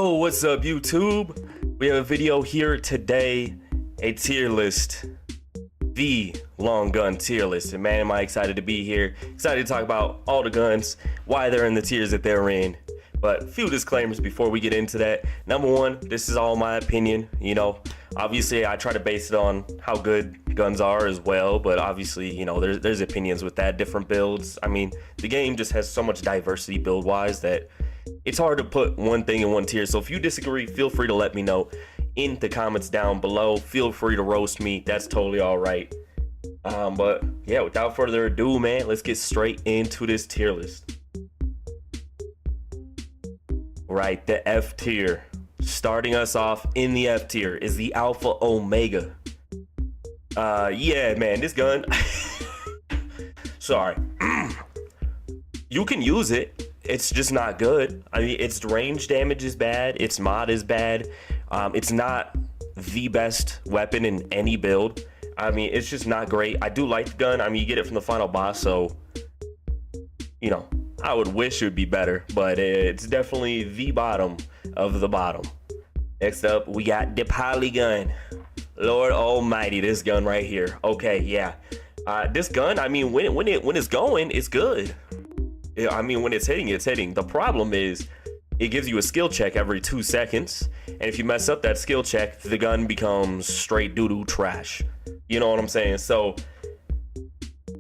Yo, what's up, YouTube? We have a video here today, a tier list, the long gun tier list. And man, am I excited to be here. Excited to talk about all the guns, why they're in the tiers that they're in. But a few disclaimers before we get into that. Number one, this is all my opinion. You know, obviously I try to base it on how good guns are as well. But obviously, you know, there's opinions with that, different builds. I mean, the game just has so much diversity build-wise that it's hard to put one thing in one tier. So if you disagree, feel free to let me know in the comments down below. Feel free to roast me. That's totally all right. But yeah, without further ado, man, let's get straight into this tier list. Right, the F tier. Starting us off in the F tier is the Alpha Omega. Yeah, man, this gun. Sorry. You can use it. It's just not good. I mean, its range damage is bad. Its mod is bad. It's not the best weapon in any build. I mean, it's just not great. I do like the gun. I mean, you get it from the final boss, so, you know, I would wish it would be better, but it's definitely the bottom of the bottom. Next up, we got the Polygun. Lord Almighty, this gun right here. Okay, yeah. This gun, I mean, when it's going, it's good. I mean, when it's hitting, it's hitting. The problem is it gives you a skill check every 2 seconds. And if you mess up that skill check, the gun becomes straight doo-doo trash. You know what I'm saying? So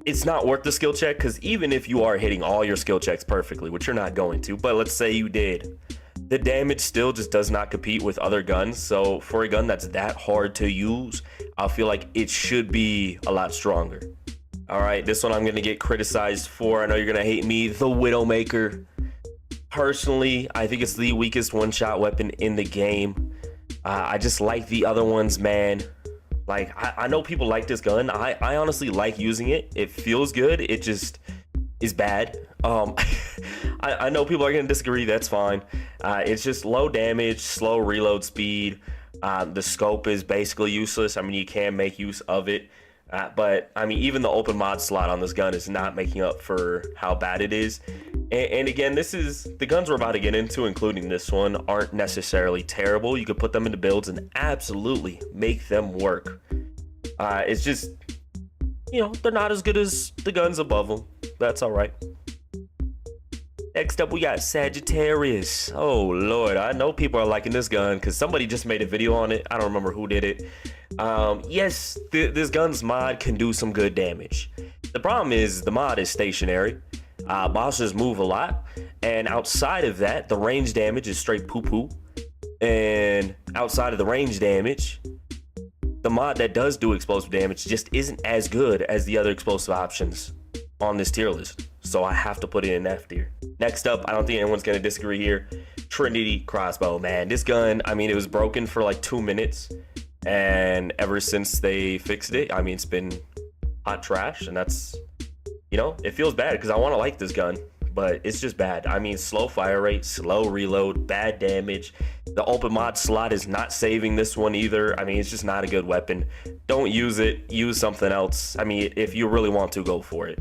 it's not worth the skill check, because even if you are hitting all your skill checks perfectly, which you're not going to, but let's say you did, the damage still just does not compete with other guns. So for a gun that's that hard to use, I feel like it should be a lot stronger. All right, this one I'm gonna get criticized for. I know you're gonna hate me, the Widowmaker. Personally, I think it's the weakest one-shot weapon in the game. I just like the other ones, man. Like, I know people like this gun. I honestly like using it. It feels good. It just is bad. I know people are gonna disagree. That's fine. It's just low damage, slow reload speed. The scope is basically useless. I mean, you can make use of it. But I mean, even the open mod slot on this gun is not making up for how bad it is. And again, the guns we're about to get into, including this one, aren't necessarily terrible. You could put them into builds and absolutely make them work. It's just, you know, they're not as good as the guns above them. That's all right. Next up, we got Sagittarius. Oh Lord, I know people are liking this gun because somebody just made a video on it. I don't remember who did it. Yes, this gun's mod can do some good damage. The problem is the mod is stationary. Bosses move a lot, and outside of that, the range damage is straight poo-poo. And outside of the range damage, the mod that does do explosive damage just isn't as good as the other explosive options on this tier list. So I have to put it in F tier. Next up, I don't think anyone's gonna disagree here, Trinity crossbow. Man, this gun, I mean, it was broken for like 2 minutes, and ever since they fixed it, I mean, it's been hot trash. And that's, you know, it feels bad because I want to like this gun, but it's just bad. I mean, slow fire rate, slow reload, bad damage. The open mod slot is not saving this one either. I mean, it's just not a good weapon. Don't use it. Use something else. I mean, if you really want to, go for it.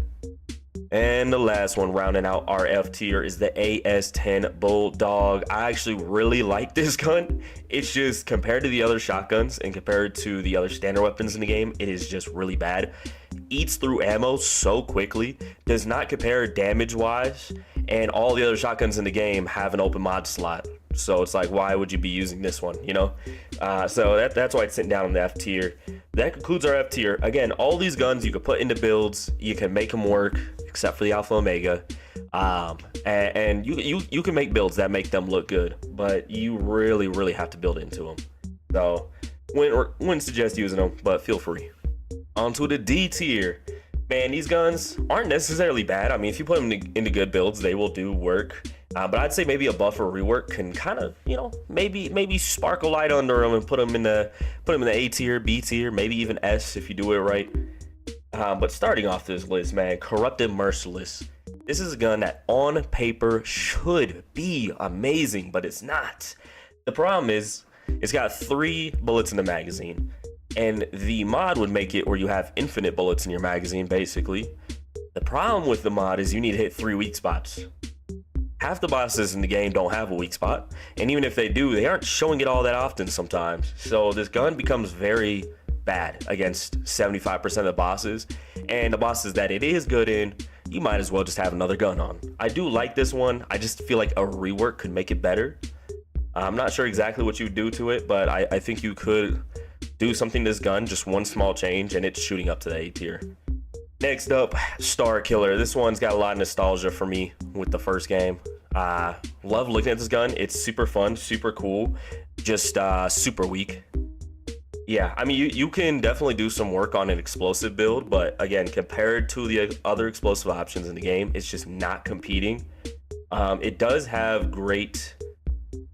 And the last one rounding out our F tier is the AS-10 Bulldog. I actually really like this gun. It's just, compared to the other shotguns and compared to the other standard weapons in the game, it is just really bad. Eats through ammo so quickly, does not compare damage wise, and all the other shotguns in the game have an open mod slot. So it's like, why would you be using this one, you know? So that's why it's sitting down in the F tier. That concludes our F tier. Again, all these guns you can put into builds, you can make them work, except for the Alpha Omega. And you can make builds that make them look good, but you really have to build into them. So wouldn't suggest using them, but feel free. Onto the D tier. Man, these guns aren't necessarily bad. I mean, if you put them into good builds, they will do work. But I'd say maybe a buff or rework can kind of, you know, maybe spark a light under them and put them in the A tier, B tier, maybe even S if you do it right. But starting off this list, man, Corrupted Merciless. This is a gun that on paper should be amazing, but it's not. The problem is it's got 3 bullets in the magazine, and the mod would make it where you have infinite bullets in your magazine, basically. The problem with the mod is you need to hit 3 weak spots. half the bosses in the game don't have a weak spot, and even if they do, they aren't showing it all that often sometimes. So this gun becomes very bad against 75% of the bosses, and the bosses that it is good in, you might as well just have another gun on. I do like this one. I just feel like a rework could make it better. I'm not sure exactly what you would do to it, but I think you could do something to this gun, just one small change, and it's shooting up to the A tier. Next up, Star Killer. This one's got a lot of nostalgia for me with the first game. Love looking at this gun. It's super fun, super cool, just super weak. Yeah, I mean, you can definitely do some work on an explosive build, but again, compared to the other explosive options in the game, it's just not competing. It does have great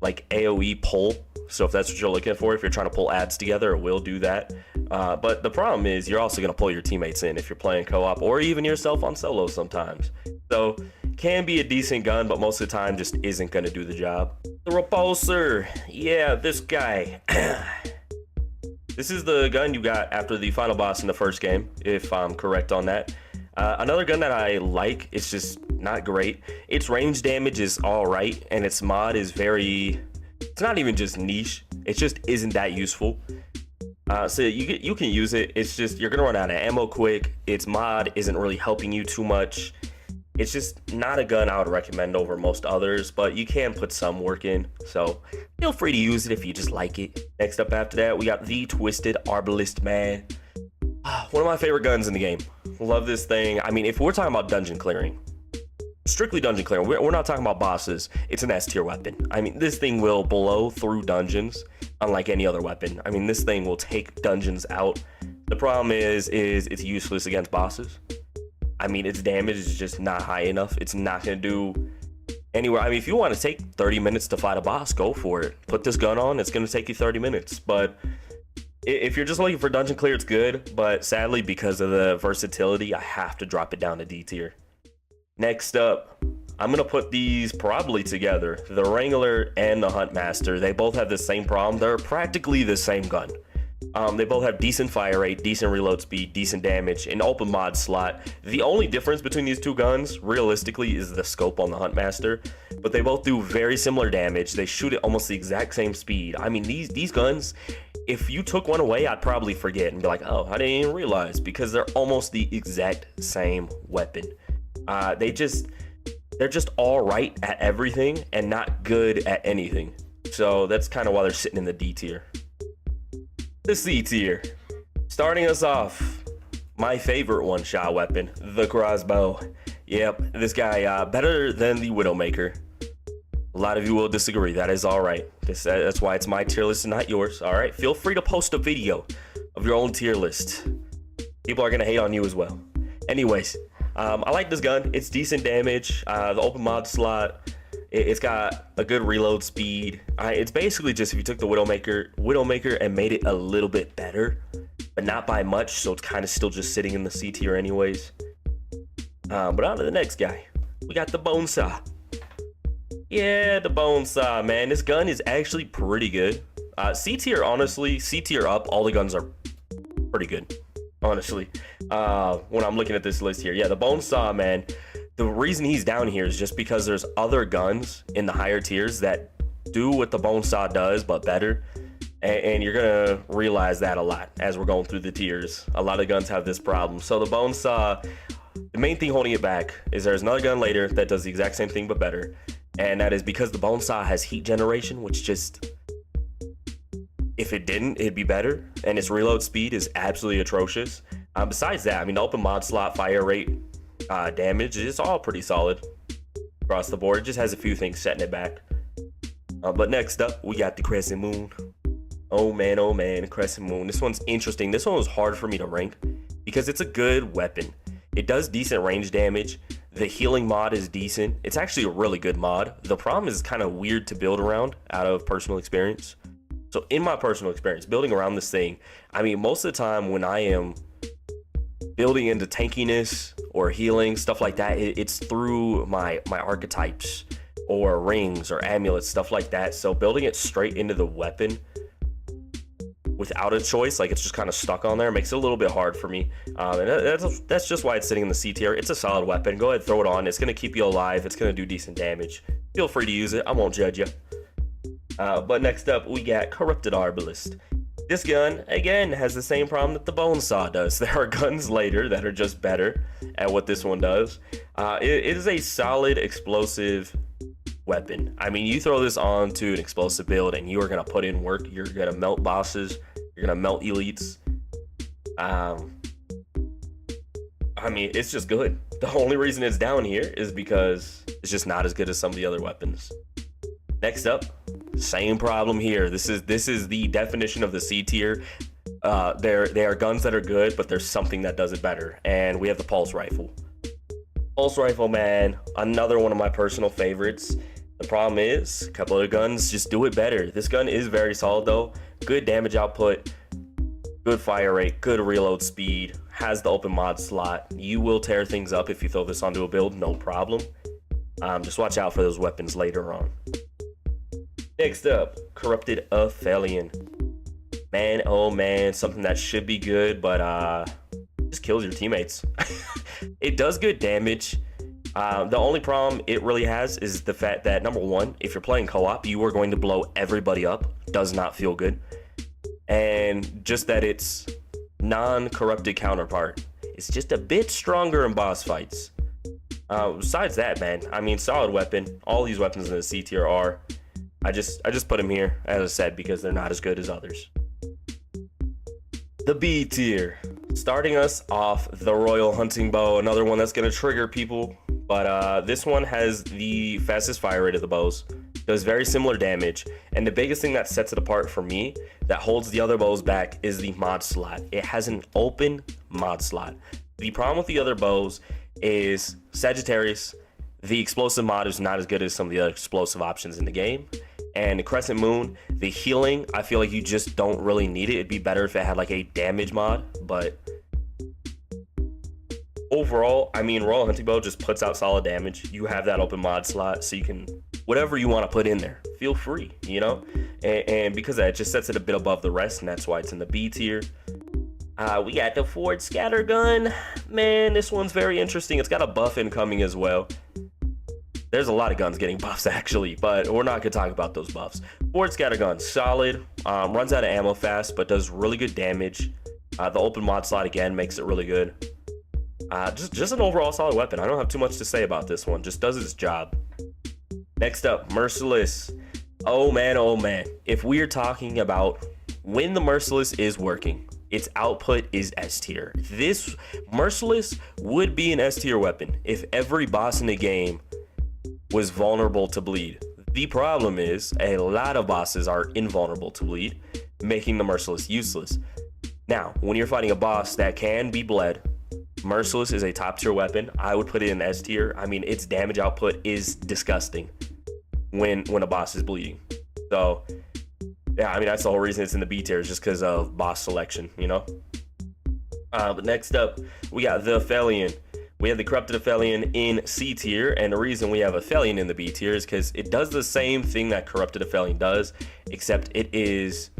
like AoE pull, so if that's what you're looking for, if you're trying to pull ads together, it will do that. But the problem is you're also going to pull your teammates in if you're playing co-op, or even yourself on solo sometimes. So can be a decent gun, but most of the time just isn't going to do the job. The Repulsor, yeah, this guy. This is the gun you got after the final boss in the first game, if I'm correct on that. Another gun that I like, it's just not great. Its range damage is all right, and its mod is very, it's not even just niche, it just isn't that useful. So you can use it, it's just you're gonna run out of ammo quick. Its mod isn't really helping you too much. It's just not a gun I would recommend over most others, but you can put some work in, so feel free to use it if you just like it. Next up after that, we got the Twisted Arbalist Man. One of my favorite guns in the game. Love this thing. I mean, if we're talking about dungeon clearing, strictly dungeon clearing, we're not talking about bosses, it's an S tier weapon. I mean, this thing will blow through dungeons unlike any other weapon. I mean, this thing will take dungeons out. The problem is it's useless against bosses. I mean, its damage is just not high enough. It's not going to do anywhere. I mean, if you want to take 30 minutes to fight a boss, go for it. Put this gun on, it's going to take you 30 minutes. But if you're just looking for dungeon clear, it's good. But sadly, because of the versatility, I have to drop it down to D tier. Next up, I'm going to put these probably together. The Wrangler and the Huntmaster, they both have the same problem. They're practically the same gun. They both have decent fire rate, decent reload speed, decent damage, an open mod slot. The only difference between these two guns, realistically, is the scope on the Huntmaster, but they both do very similar damage. They shoot at almost the exact same speed. I mean, these guns, if you took one away, I'd probably forget and be like, oh, I didn't even realize, because they're almost the exact same weapon. They're just all right at everything and not good at anything. So that's kind of why they're sitting in the D tier. The C tier. Starting us off, my favorite one-shot weapon, the crossbow. Yep, this guy, better than the Widowmaker. A lot of you will disagree, that is all right. That's why it's my tier list and not yours, all right? Feel free to post a video of your own tier list. People are gonna hate on you as well. Anyways, I like this gun. It's decent damage, the open mod slot. It's got a good reload speed. It's basically just if you took the Widowmaker and made it a little bit better, but not by much, so it's kind of still just sitting in the C tier anyways. But on to the next guy. We got the Bone Saw. Yeah, the Bone Saw, man. This gun is actually pretty good. C tier, honestly, C tier up, all the guns are pretty good, honestly. When I'm looking at this list here, yeah, the Bone Saw, man. The reason he's down here is just because there's other guns in the higher tiers that do what the Bone Saw does, but better. And you're gonna realize that a lot as we're going through the tiers. A lot of guns have this problem. So the Bone Saw, the main thing holding it back is there's another gun later that does the exact same thing but better. And that is because the Bone Saw has heat generation, which just, if it didn't, it'd be better. And its reload speed is absolutely atrocious. Besides that, I mean, the open mod slot, fire rate, damage, it's all pretty solid across the board. It just has a few things setting it back. But next up, we got the Crescent Moon. Oh man, Crescent Moon. This one's interesting. This one was hard for me to rank because it's a good weapon. It does decent range damage. The healing mod is decent. It's actually a really good mod. The problem is kind of weird to build around out of personal experience. So in my personal experience, building around this thing, I mean, most of the time when I am building into tankiness or healing, stuff like that, it's through my archetypes or rings or amulets, stuff like that. So building it straight into the weapon without a choice, like it's just kind of stuck on there, makes it a little bit hard for me. And that's just why it's sitting in the C tier. It's a solid weapon. Go ahead, throw it on. It's going to keep you alive. It's going to do decent damage. Feel free to use it. I won't judge you. But next up, we got Corrupted Arbalist. This gun, again, has the same problem that the Bone Saw does. There are guns later that are just better at what this one does. It is a solid explosive weapon. I mean, you throw this onto an explosive build and you are going to put in work. You're going to melt bosses. You're going to melt elites. I mean, it's just good. The only reason it's down here is because it's just not as good as some of the other weapons. Next up, same problem here. This is the definition of the C tier. They are guns that are good, but there's something that does it better. And we have the pulse rifle. Pulse rifle, man, another one of my personal favorites. The problem is, a couple of guns just do it better. This gun is very solid though. Good damage output, good fire rate, good reload speed, has the open mod slot. You will tear things up if you throw this onto a build, no problem. Just watch out for those weapons later on. Next up, Corrupted Aphelion. Man, oh man, something that should be good, but just kills your teammates. It does good damage. The only problem it really has is the fact that, number one, if you're playing co-op, you are going to blow everybody up. Does not feel good. And just that its non-corrupted counterpart is just a bit stronger in boss fights. Besides that, man, I mean, solid weapon. All these weapons in the C tier are. I just put them here, as I said, because they're not as good as others. The B tier. Starting us off, the Royal Hunting Bow, another one that's going to trigger people. But this one has the fastest fire rate of the bows. Does very similar damage. And the biggest thing that sets it apart for me, that holds the other bows back, is the mod slot. It has an open mod slot. The problem with the other bows is Sagittarius, the explosive mod is not as good as some of the other explosive options in the game. And the Crescent Moon, the healing, I feel like you just don't really need it. It'd be better if it had like a damage mod, but overall, I mean, Royal Hunting Bow just puts out solid damage. You have that open mod slot, so you can, whatever you want to put in there, feel free, you know? And because of that, it just sets it a bit above the rest, and that's why it's in the B tier. We got the Ford Scattergun. Man, this one's very interesting. It's got a buff incoming as well. There's a lot of guns getting buffs actually, but we're not gonna talk about those buffs. Ford Scattergun, solid, runs out of ammo fast, but does really good damage. The open mod slot again makes it really good. Just an overall solid weapon. I don't have too much to say about this one. Just does its job. Next up, Merciless. Oh man. If we're talking about when the Merciless is working, its output is S tier. This Merciless would be an S tier weapon if every boss in the game was vulnerable to bleed. The problem is a lot of bosses are invulnerable to bleed, making the Merciless useless. Now, when you're fighting a boss that can be bled, Merciless is a top tier weapon. I would put it in S tier. I mean, its damage output is disgusting when a boss is bleeding. So yeah, I mean, that's the whole reason it's in the B tier, is just because of boss selection, you know? But next up, we got the Aphelion. We have the Corrupted Aphelion in C tier, and the reason we have Aphelion in the B tier is because it does the same thing that Corrupted Aphelion does, except it is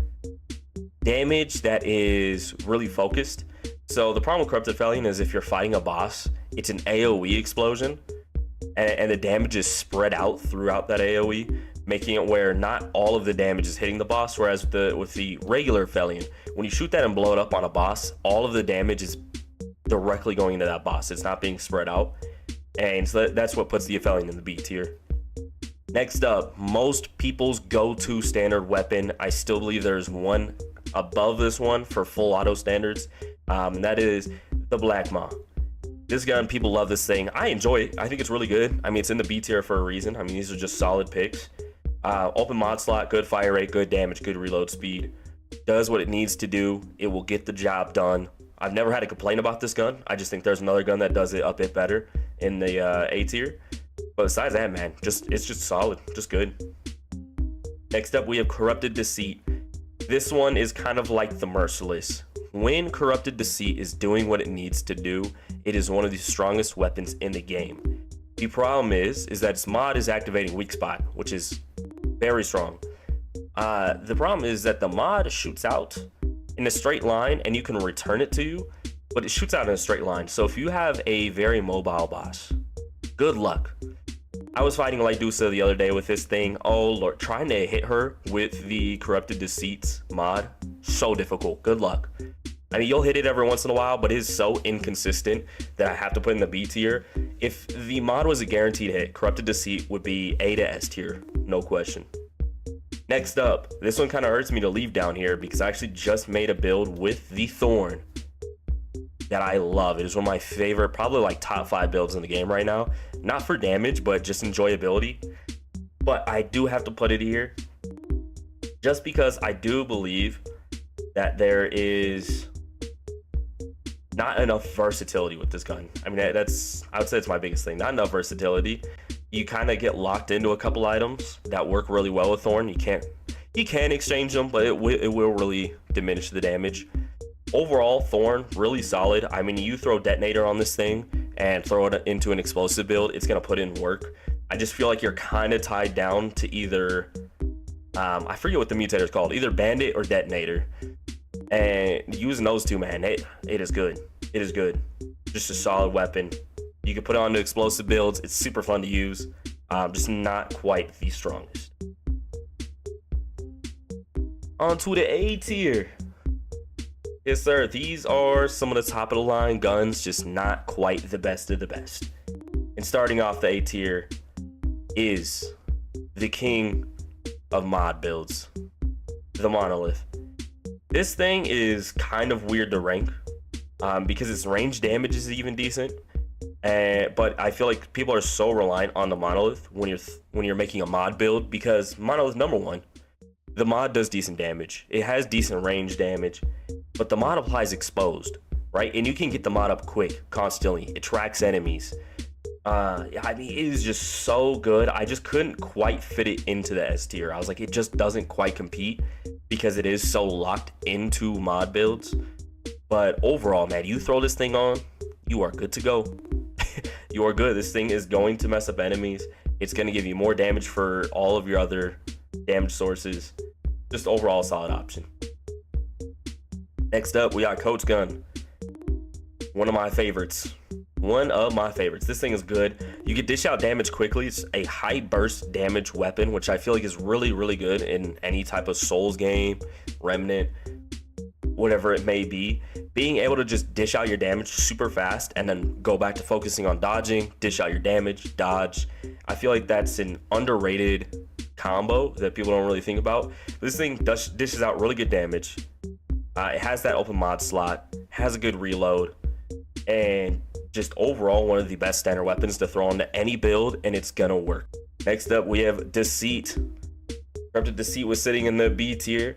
damage that is really focused. So the problem with Corrupted Aphelion is if you're fighting a boss, it's an AoE explosion, and the damage is spread out throughout that AoE, making it where not all of the damage is hitting the boss, whereas with the regular Aphelion, when you shoot that and blow it up on a boss, all of the damage is directly going into that boss. It's not being spread out, and so that's what puts the Aphelion in the B tier. Next up, most people's go-to standard weapon. I still believe there's one above this one for full auto standards, and that is the Black Maw. This gun, people love this thing. I enjoy it. I think it's really good. I mean, it's in the B tier for a reason. I mean, these are just solid picks. Open mod slot, good fire rate, good damage, good reload speed. Does what it needs to do. It will get the job done. I've never had a complaint about this gun. I just think there's another gun that does it a bit better in the A tier. But besides that, man, it's just solid, just good. Next up, we have Corrupted Deceit. This one is kind of like the Merciless. When Corrupted Deceit is doing what it needs to do, it is one of the strongest weapons in the game. The problem is that its mod is activating Weak Spot, which is very strong. The problem is that the mod shoots out in a straight line and you can return it to you, but it shoots out in a straight line. So if you have a very mobile boss, good luck. I was fighting Light Dusa the other day with this thing. Oh lord, trying to hit her with the Corrupted Deceits mod, so difficult. Good luck. I mean, you'll hit it every once in a while, but it is so inconsistent that I have to put in the B tier. If the mod was a guaranteed hit, Corrupted Deceit would be A to S tier, no question. Next up, this one kind of hurts me to leave down here because I actually just made a build with the Thorn that I love. It is one of my favorite, probably like top 5 builds in the game right now. Not for damage, but just enjoyability. But I do have to put it here just because I do believe that there is not enough versatility with this gun. I mean, I would say it's my biggest thing. Not enough versatility. You kind of get locked into a couple items that work really well with Thorn. You can exchange them, but it will really diminish the damage. Overall, Thorn, really solid. I mean, you throw Detonator on this thing and throw it into an explosive build, it's gonna put in work. I just feel like you're kind of tied down to either, I forget what the mutator is called, either Bandit or Detonator. And using those two, man, it is good. It is good. Just a solid weapon. You can put it onto explosive builds. It's super fun to use. Just not quite the strongest. On to the A tier. Yes, sir. These are some of the top of the line guns, just not quite the best of the best. And starting off the A tier is the king of mod builds, the Monolith. This thing is kind of weird to rank because its range damage is even decent. But I feel like people are so reliant on the Monolith when you're making a mod build, because Monolith, number one, the mod does decent damage. It has decent range damage, but the mod applies exposed, right? And you can get the mod up quick, constantly. It tracks enemies. I mean, it is just so good. I just couldn't quite fit it into the S tier. I was like, it just doesn't quite compete because it is so locked into mod builds. But overall, man, you throw this thing on, you are good to go. You are good. This thing is going to mess up enemies. It's going to give you more damage for all of your other damage sources. Just overall a solid option. Next up, we got Coach Gun. One of my favorites. This thing is good. You can dish out damage quickly. It's a high burst damage weapon, which I feel like is really, really good in any type of Souls game, Remnant, whatever it may be. Being able to just dish out your damage super fast and then go back to focusing on dodging, dish out your damage, dodge. I feel like that's an underrated combo that people don't really think about. This thing dishes out really good damage. It has that open mod slot, has a good reload, and just overall one of the best standard weapons to throw into any build, and it's gonna work. Next up, we have Deceit. Corrupted Deceit was sitting in the B tier,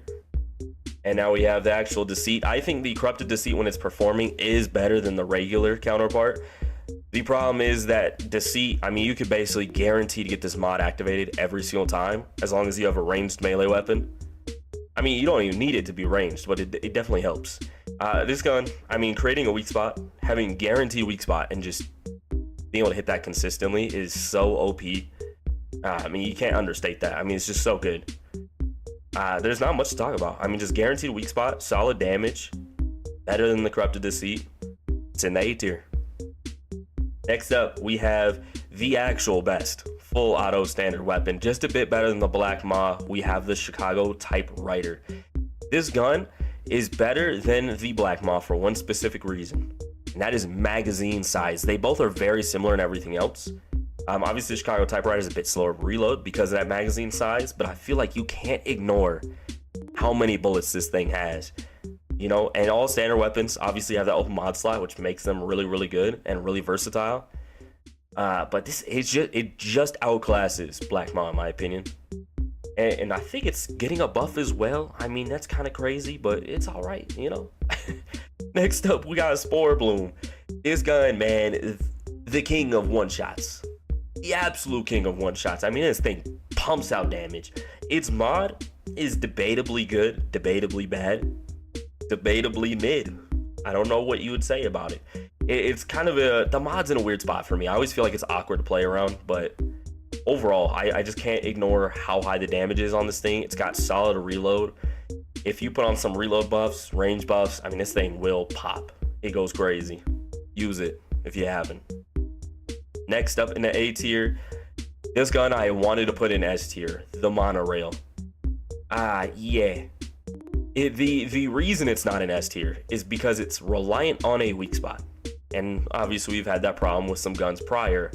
and now we have the actual Deceit. I think the Corrupted Deceit, when it's performing, is better than the regular counterpart. The problem is that Deceit, I mean, you could basically guarantee to get this mod activated every single time as long as you have a ranged melee weapon. I mean, you don't even need it to be ranged, but it definitely helps. This gun, I mean, creating a weak spot, having guaranteed weak spot, and just being able to hit that consistently is so OP. I mean, you can't understate that. I mean, it's just so good. There's not much to talk about. I mean, just guaranteed weak spot, solid damage, better than the Corrupted Deceit. It's in the A tier. Next up, we have the actual best full auto standard weapon, just a bit better than the Black Maw. We have the Chicago Typewriter. This gun is better than the Black Maw for one specific reason, and that is magazine size. They both are very similar in everything else. Obviously, the Chicago Typewriter is a bit slower to reload because of that magazine size, but I feel like you can't ignore how many bullets this thing has. You know, and all standard weapons obviously have that open mod slot, which makes them really, really good and really versatile. But it just outclasses Black Maw in my opinion. And I think it's getting a buff as well. I mean, that's kind of crazy, but it's all right, you know. Next up, we got Spore Bloom. This gun, man, the king of one-shots. The absolute king of one-shots. I mean, this thing pumps out damage. Its mod is debatably good, debatably bad, debatably mid. I don't know what you would say about it. It's kind of the mod's in a weird spot for me. I always feel like it's awkward to play around, but overall, I just can't ignore how high the damage is on this thing. It's got solid reload. If you put on some reload buffs, range buffs, I mean, this thing will pop. It goes crazy. Use it if you haven't. Next up in the A tier, This gun I wanted to put in S tier, the monorail. Yeah. The reason it's not in S tier is because it's reliant on a weak spot. And obviously we've had that problem with some guns prior,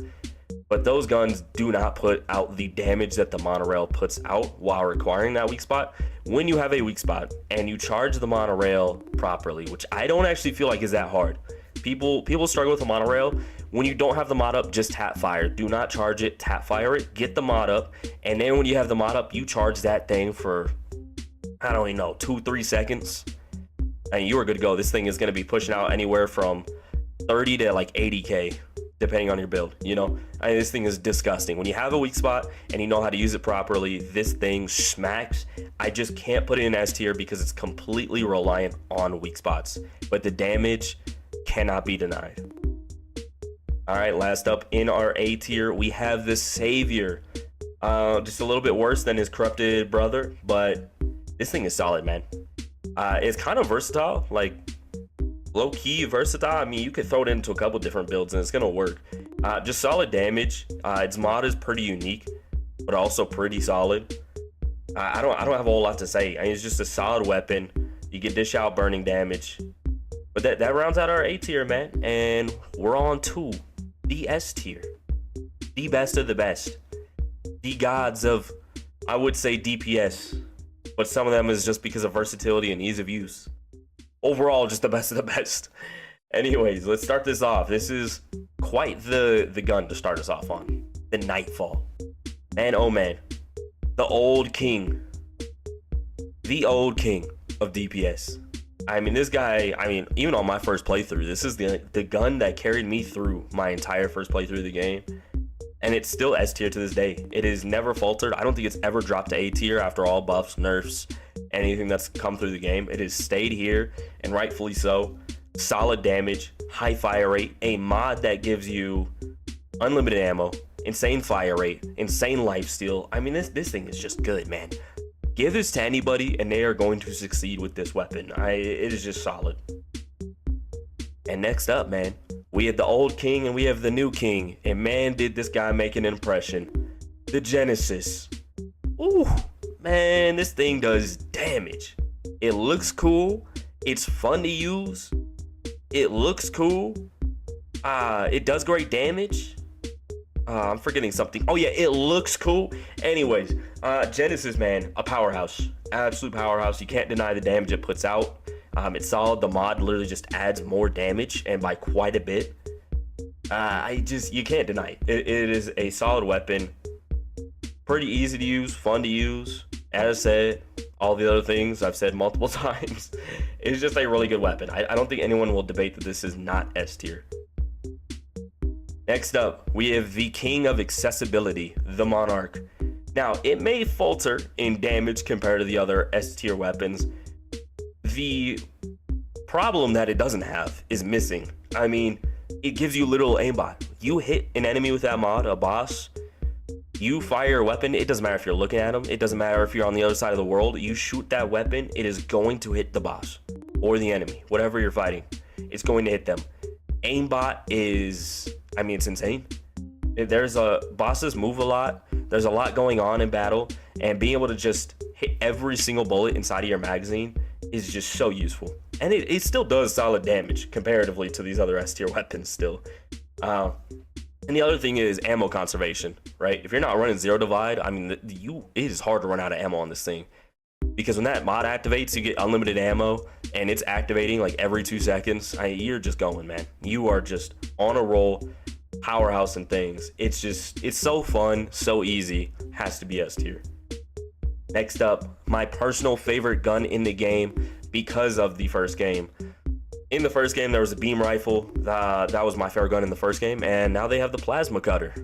but those guns do not put out the damage that the monorail puts out while requiring that weak spot. When you have a weak spot and you charge the monorail properly, which I don't actually feel like is that hard. People struggle with the monorail. When you don't have the mod up, just tap fire. Do not charge it, tap fire it, get the mod up, and then when you have the mod up, you charge that thing for, I don't even know, 2-3 seconds, and you are good to go. This thing is going to be pushing out anywhere from 30 to like 80k, depending on your build. You know, this thing is disgusting. When you have a weak spot and you know how to use it properly, this thing smacks. I just can't put it in S tier because it's completely reliant on weak spots, but the damage cannot be denied. All right, last up in our A tier, we have the Savior. Just a little bit worse than his corrupted brother, but this thing is solid, man. It's kind of versatile, like low-key versatile. I mean, you could throw it into a couple different builds and it's gonna work. Just solid damage. Its mod is pretty unique, but also pretty solid. I don't have a whole lot to say. I mean, it's just a solid weapon. You can dish out burning damage. But that rounds out our A tier, man. And we're on to the S tier. The best of the best. The gods of, I would say, DPS. But some of them is just because of versatility and ease of use. Overall, just the best of the best. Anyways, let's start this off. This is quite the gun to start us off on. The Nightfall. Man, oh man. The old king. The old king of DPS. I mean, this guy, even on my first playthrough, this is the gun that carried me through my entire first playthrough of the game. And it's still S tier to this day. It is never faltered. I don't think it's ever dropped to A tier after all buffs, nerfs, anything that's come through the game. It has stayed here, and rightfully so. Solid damage, high fire rate, a mod that gives you unlimited ammo, insane fire rate, insane lifesteal. I mean, this thing is just good, man. Give this to anybody and they are going to succeed with this weapon. It is just solid. And next up, man, we have the old king and we have the new king. And man, did this guy make an impression. The Genesis. Ooh, man, this thing does damage. It looks cool. It's fun to use. It looks cool. It does great damage. I'm forgetting something. Oh yeah, it looks cool. Anyways, Genesis, man, a powerhouse. Absolute powerhouse. You can't deny the damage it puts out. It's solid. The mod literally just adds more damage, and by quite a bit. You can't deny it. It is a solid weapon. Pretty easy to use, fun to use. As I said, all the other things I've said multiple times. It's just a really good weapon. I don't think anyone will debate that this is not S tier. Next up, we have the king of accessibility, the Monarch. Now, it may falter in damage compared to the other S tier weapons. The problem that it doesn't have is missing. I mean, it gives you literal aimbot. You hit an enemy with that mod, a boss, you fire a weapon, it doesn't matter if you're looking at them, it doesn't matter if you're on the other side of the world, you shoot that weapon, it is going to hit the boss or the enemy, whatever you're fighting, it's going to hit them. Aimbot is, it's insane. Bosses move a lot, there's a lot going on in battle, and being able to just hit every single bullet inside of your magazine is just so useful. And it still does solid damage comparatively to these other S tier weapons still. And the other thing is ammo conservation, right? If you're not running Zero Divide, it is hard to run out of ammo on this thing. Because when that mod activates, you get unlimited ammo, and it's activating like every 2 seconds. You're just going, man. You are just on a roll, powerhouse and things. It's so fun, so easy. Has to be S tier. Next up, my personal favorite gun in the game because of the first game. In the first game, there was a beam rifle. That was my favorite gun in the first game. And now they have the plasma cutter.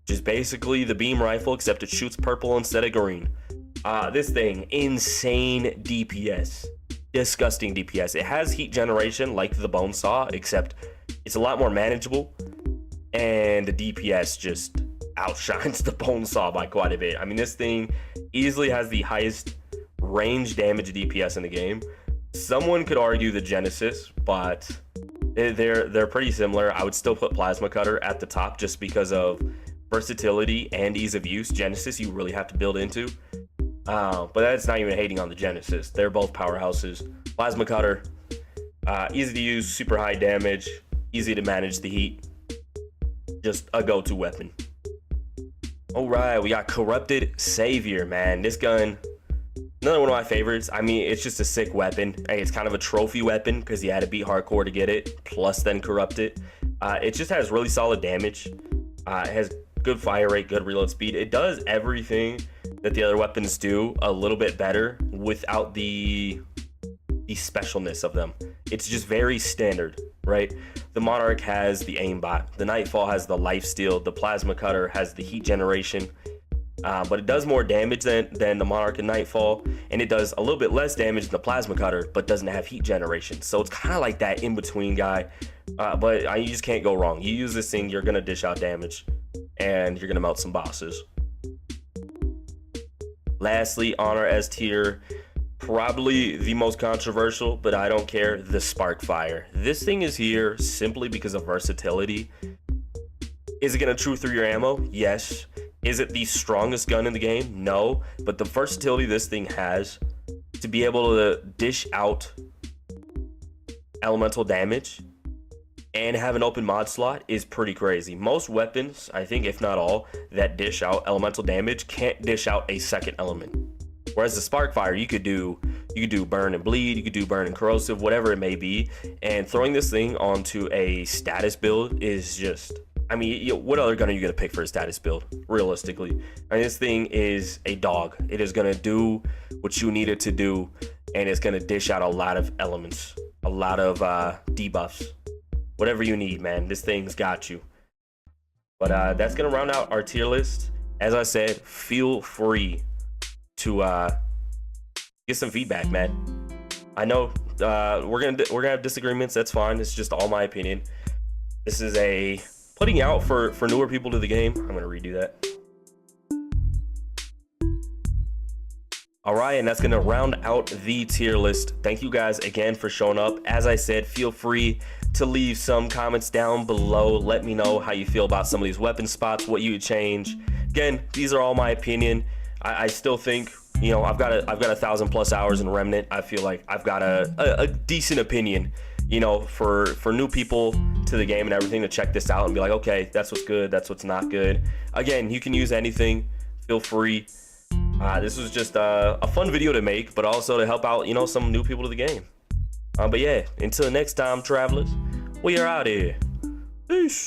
Just basically the beam rifle, except it shoots purple instead of green. This thing, insane DPS. Disgusting DPS. It has heat generation like the bone saw, except it's a lot more manageable. And the DPS just outshines the bone saw by quite a bit. This thing easily has the highest range damage DPS in the game. Someone could argue the Genesis, but they're pretty similar. I would still put Plasma Cutter at the top just because of versatility and ease of use. Genesis you really have to build into. But that's not even hating on the Genesis. They're both powerhouses. Plasma Cutter, easy to use, super high damage, easy to manage the heat. Just a go-to weapon. All right, we got Corrupted Savior, man. This gun, another one of my favorites. I mean, it's just a sick weapon. Hey, it's kind of a trophy weapon because you had to beat hardcore to get it, plus then corrupt it. It just has really solid damage. It has good fire rate, good reload speed. It does everything that the other weapons do a little bit better without the specialness of them. It's just very standard, right? The Monarch has the aimbot, the Nightfall has the lifesteal, the Plasma Cutter has the heat generation, but it does more damage than the Monarch and Nightfall, and it does a little bit less damage than the Plasma Cutter, but doesn't have heat generation. So it's kind of like that in-between guy, but you just can't go wrong. You use this thing, you're gonna dish out damage, and you're gonna melt some bosses. Lastly, on our S tier, probably the most controversial, but I don't care, the Sparkfire. This thing is here simply because of versatility. Is it gonna chew through your ammo? Yes. Is it the strongest gun in the game? No. But the versatility this thing has to be able to dish out elemental damage and have an open mod slot is pretty crazy. Most weapons, I think if not all, that dish out elemental damage can't dish out a second element. Whereas the Sparkfire, you could do burn and bleed, you could do burn and corrosive, whatever it may be. And throwing this thing onto a status build is just, I mean, what other gun are you gonna pick for a status build, realistically? I mean, this thing is a dog. It is gonna do what you need it to do, and it's gonna dish out a lot of elements, a lot of debuffs, whatever you need, man. This thing's got you. But that's gonna round out our tier list. As I said, feel free to get some feedback, man. I know we're gonna have disagreements. That's fine. It's just all my opinion. This is a putting out for newer people to the game. I'm gonna redo that. All right, and that's gonna round out the tier list. Thank you guys again for showing up. As I said, feel free to leave some comments down below. Let me know how you feel about some of these weapon spots, what you would change. Again, these are all my opinion. I still think, you know, I've got 1,000+ hours in Remnant. I feel like I've got a decent opinion, you know, for new people to the game and everything, to check this out and be like, okay, that's what's good, that's what's not good. Again, you can use anything, feel free. This was just a fun video to make, but also to help out, you know, some new people to the game. But yeah, until next time, travelers, we are out here. Peace.